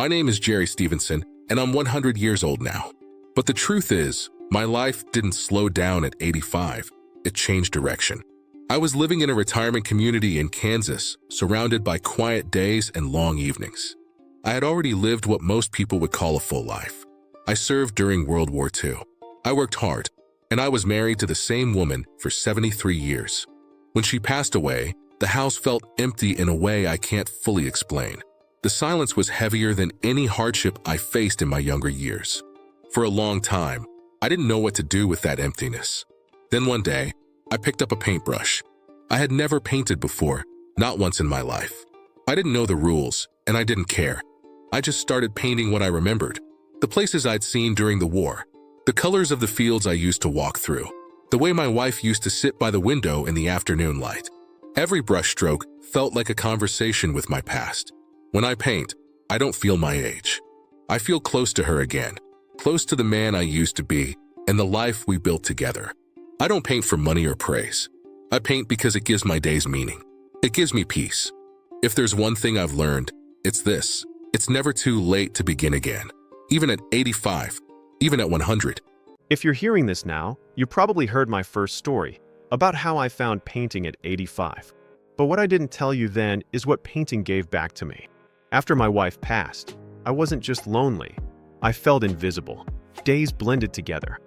My name is Jerry Stevenson, and I'm 100 years old now. But the truth is, my life didn't slow down at 85. It changed direction. I was living in a retirement community in Kansas, surrounded by quiet days and long evenings. I had already lived what most people would call a full life. I served during World War II. I worked hard, and I was married to the same woman for 73 years. When she passed away, the house felt empty in a way I can't fully explain. The silence was heavier than any hardship I faced in my younger years. For a long time, I didn't know what to do with that emptiness. Then one day, I picked up a paintbrush. I had never painted before, not once in my life. I didn't know the rules, and I didn't care. I just started painting what I remembered. The places I'd seen during the war, the colors of the fields I used to walk through, the way my wife used to sit by the window in the afternoon light. Every brushstroke felt like a conversation with my past. When I paint, I don't feel my age. I feel close to her again, close to the man I used to be and the life we built together. I don't paint for money or praise. I paint because it gives my days meaning. It gives me peace. If there's one thing I've learned, it's this. It's never too late to begin again. Even at 85, even at 100. If you're hearing this now, you probably heard my first story about how I found painting at 85. But what I didn't tell you then is what painting gave back to me. After my wife passed, I wasn't just lonely. I felt invisible. Days blended together.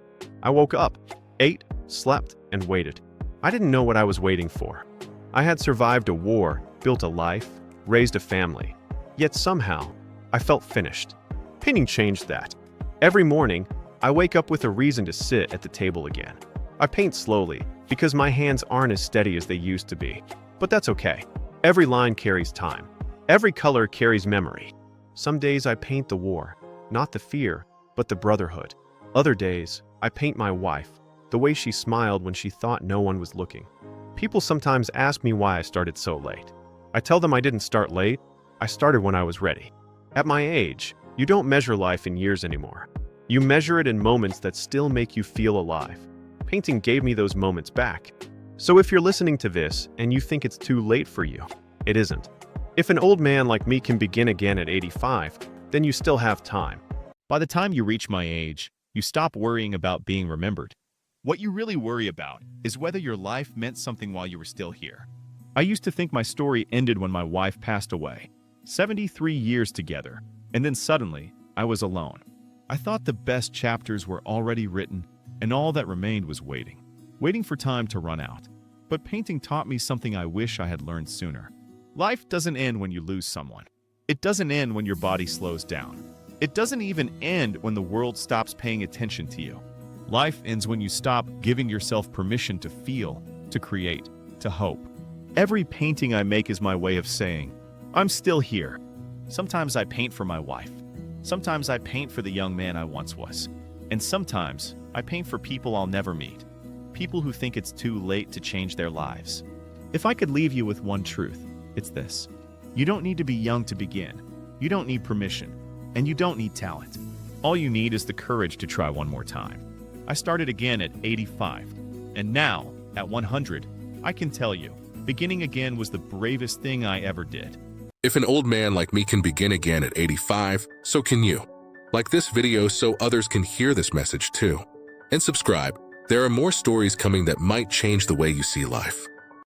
I woke up, ate, slept, and waited. I didn't know what I was waiting for. I had survived a war, built a life, raised a family. Yet somehow, I felt finished. Painting changed that. Every morning, I wake up with a reason to sit at the table again. I paint slowly because my hands aren't as steady as they used to be. But that's okay. Every line carries time. Every color carries memory. Some days I paint the war, not the fear, but the brotherhood. Other days, I paint my wife, the way she smiled when she thought no one was looking. People sometimes ask me why I started so late. I tell them I didn't start late. I started when I was ready. At my age, you don't measure life in years anymore. You measure it in moments that still make you feel alive. Painting gave me those moments back. So if you're listening to this and you think it's too late for you, it isn't. If an old man like me can begin again at 85, then you still have time. By the time you reach my age, you stop worrying about being remembered. What you really worry about is whether your life meant something while you were still here. I used to think my story ended when my wife passed away. 73 years together, and then suddenly, I was alone. I thought the best chapters were already written, and all that remained was waiting for time to run out. But painting taught me something I wish I had learned sooner. Life doesn't end when you lose someone. It doesn't end when your body slows down. It doesn't even end when the world stops paying attention to you. Life ends when you stop giving yourself permission to feel, to create, to hope. Every painting I make is my way of saying, I'm still here. Sometimes I paint for my wife. Sometimes I paint for the young man I once was. And sometimes I paint for people I'll never meet. People who think it's too late to change their lives. If I could leave you with one truth, it's this. You don't need to be young to begin. You don't need permission. And you don't need talent. All you need is the courage to try one more time. I started again at 85. And now, at 100, I can tell you, beginning again was the bravest thing I ever did. If an old man like me can begin again at 85, so can you. Like this video so others can hear this message too. And subscribe. There are more stories coming that might change the way you see life.